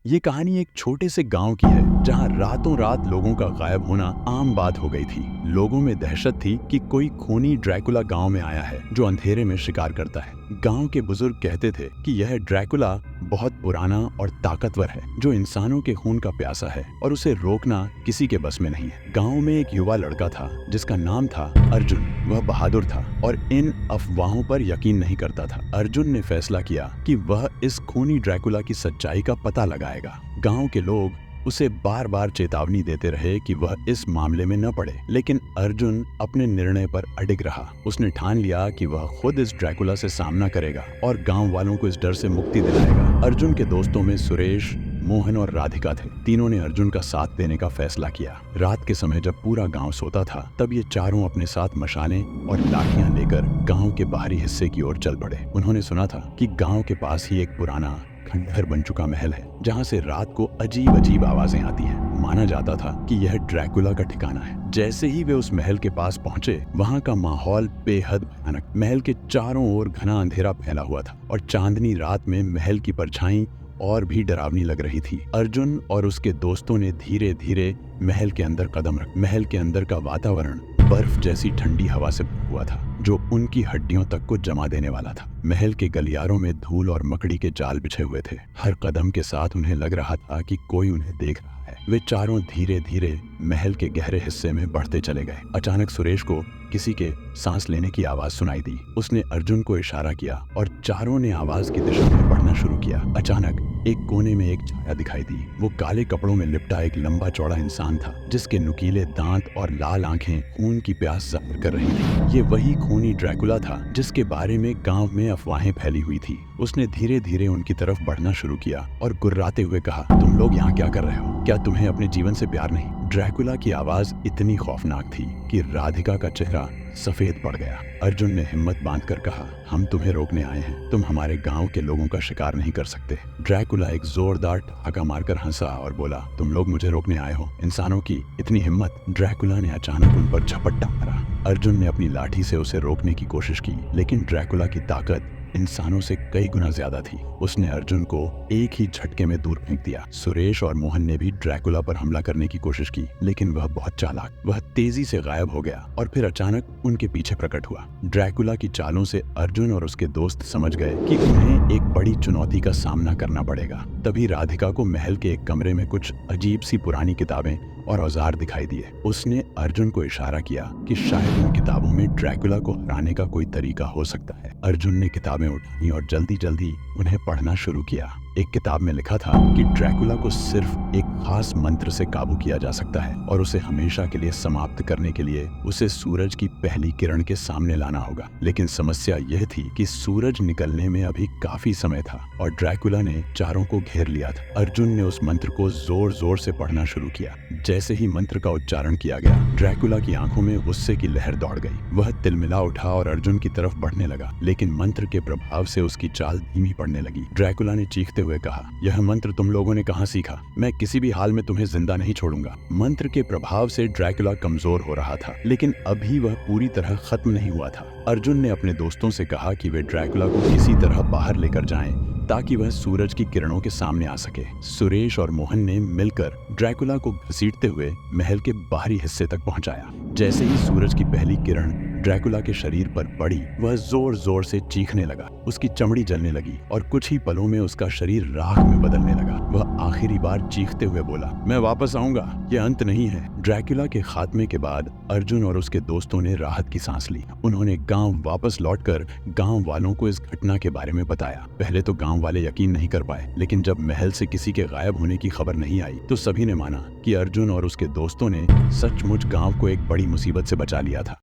ये कहानी एक छोटे से गांव की है जहां रातों रात लोगों का गायब होना आम बात हो गई थी। लोगों में दहशत थी कि कोई खूनी ड्रैकुला गांव में आया है जो अंधेरे में शिकार करता है। गांव के बुजुर्ग कहते थे कि यह ड्रैकुला बहुत पुराना और ताकतवर है जो इंसानों के खून का प्यासा है और उसे रोकना किसी के बस में नहीं है। गांव में एक युवा लड़का था जिसका नाम था अर्जुन। वह बहादुर था और इन अफवाहों पर यकीन नहीं करता था। अर्जुन ने फैसला किया कि वह इस खूनी ड्रैकुला की सच्चाई का पता लगाएगा। गांव के लोग उसे बार बार चेतावनी देते रहे कि वह इस मामले में न पड़े, लेकिन अर्जुन अपने निर्णय पर अडिग रहा। उसने ठान लिया कि वह खुद इस ड्रैकुला से सामना करेगा और गांव वालों को इस डर से मुक्ति दिलाएगा। अर्जुन के दोस्तों में सुरेश, मोहन और राधिका थे। तीनों ने अर्जुन का साथ देने का फैसला किया। रात के समय जब पूरा गांव सोता था तब ये चारों अपने साथ मशालें और लाठियां लेकर गांव के बाहरी हिस्से की ओर चल पड़े। उन्होंने सुना था कि गांव के पास ही एक पुराना खंडहर बन चुका महल है जहां से रात को अजीब अजीब आवाजें आती हैं। माना जाता था कि यह ड्रैकुला का ठिकाना है। जैसे ही वे उस महल के पास पहुंचे, वहां का माहौल बेहद भयानक। महल के चारों ओर घना अंधेरा फैला हुआ था और चांदनी रात में महल की परछाई और भी डरावनी लग रही थी। अर्जुन और उसके दोस्तों ने धीरे धीरे महल के अंदर कदम रखा। महल के अंदर का वातावरण बर्फ जैसी ठंडी हवा से भरा हुआ था जो उनकी हड्डियों तक को जमा देने वाला था। महल के गलियारों में धूल और मकड़ी के जाल बिछे हुए थे। हर कदम के साथ उन्हें लग रहा था कि कोई उन्हें देख रहा है। वे चारों धीरे धीरे महल के गहरे हिस्से में बढ़ते चले गए। अचानक सुरेश को किसी के सांस लेने की आवाज सुनाई दी। उसने अर्जुन को इशारा किया और चारों ने आवाज की दिशा में बढ़ना शुरू किया। अचानक एक कोने में एक छाया दिखाई दी। वो काले कपड़ों में लिपटा एक लंबा चौड़ा इंसान था जिसके नुकीले दांत और लाल आंखें खून की प्यास जाहिर कर रही थी। ये वही खूनी ड्रैकुला था जिसके बारे में गांव में अफवाहें फैली हुई थी। उसने धीरे धीरे उनकी तरफ बढ़ना शुरू किया और गुर्राते हुए कहा, तुम लोग यहाँ क्या कर रहे हो? क्या तुम्हें अपने जीवन से प्यार नहीं? ड्रैकुला की आवाज इतनी खौफनाक थी कि राधिका का चेहरा सफेद पड़ गया। अर्जुन ने हिम्मत बांधकर कहा, हम तुम्हें रोकने आए हैं। तुम हमारे गांव के लोगों का शिकार नहीं कर सकते। ड्रैकुला एक जोरदार ठहाका मारकर हंसा और बोला, तुम लोग मुझे रोकने आए हो? इंसानों की इतनी हिम्मत? ड्रैकुला ने अचानक उन पर झपट्टा मारा। अर्जुन ने अपनी लाठी से उसे रोकने की कोशिश की, लेकिन ड्रैकुला की ताकत इंसानों से कई गुना ज्यादा थी। उसने अर्जुन को एक ही झटके में दूर फेंक दिया। सुरेश और मोहन ने भी ड्रैकुला पर हमला करने की कोशिश की, लेकिन वह बहुत चालाक। वह तेजी से गायब हो गया और फिर अचानक उनके पीछे प्रकट हुआ। ड्रैकुला की चालों से अर्जुन और उसके दोस्त समझ गए कि उन्हें एक बड़ी चुनौती का सामना करना पड़ेगा। तभी राधिका को महल के एक कमरे में कुछ अजीब सी पुरानी किताबें और औजार दिखाई दिए। उसने अर्जुन को इशारा किया कि शायद इन किताबों में ड्रैकुला को हराने का कोई तरीका हो सकता है। अर्जुन ने किताबें उठाई और जल्दी जल्दी उन्हें पढ़ना शुरू किया। एक किताब में लिखा था कि ड्रैकुला को सिर्फ एक खास मंत्र से काबू किया जा सकता है और उसे हमेशा के लिए समाप्त करने के लिए उसे सूरज की पहली किरण के सामने लाना होगा। लेकिन समस्या यह थी कि सूरज निकलने में अभी काफी समय था और ड्रैकुला ने चारों को घेर लिया था। अर्जुन ने उस मंत्र को जोर जोर से पढ़ना शुरू किया। जैसे ही मंत्र का उच्चारण किया गया, ड्रैकुला की आंखों में गुस्से की लहर दौड़ गई। वह तिलमिला उठा और अर्जुन की तरफ बढ़ने लगा, लेकिन मंत्र के प्रभाव से उसकी चाल धीमी पड़ने लगी। ड्रैकुला ने चीखते हुए कहा, यह मंत्र तुम लोगों ने कहां सीखा? मैं किसी भी हाल में तुम्हें जिंदा नहीं छोड़ूंगा। मंत्र के प्रभाव से ड्रैकुला कमजोर हो रहा था, लेकिन अभी वह पूरी तरह खत्म नहीं हुआ था। अर्जुन ने अपने दोस्तों से कहा कि वे ड्रैकुला को किसी तरह बाहर लेकर जाएं ताकि वह सूरज की किरणों के सामने आ सके। सुरेश और मोहन ने मिलकर ड्रैकुला को घसीटते हुए महल के बाहरी हिस्से तक पहुंचाया। जैसे ही सूरज की पहली किरण ड्रैकुला के शरीर पर पड़ी, वह जोर जोर से चीखने लगा। उसकी चमड़ी जलने लगी और कुछ ही पलों में उसका शरीर राख में बदलने लगा। वह आखिरी बार चीखते हुए बोला, मैं वापस आऊंगा, यह अंत नहीं है। ड्रैकुला के खात्मे के बाद अर्जुन और उसके दोस्तों ने राहत की सांस ली। उन्होंने गांव वापस लौटकर गांव वालों को इस घटना के बारे में बताया। पहले तो गांव वाले यकीन नहीं कर पाए, लेकिन जब महल से किसी के गायब होने की खबर नहीं आई तो सभी ने माना कि अर्जुन और उसके दोस्तों ने सचमुच गांव को एक बड़ी मुसीबत से बचा लिया था।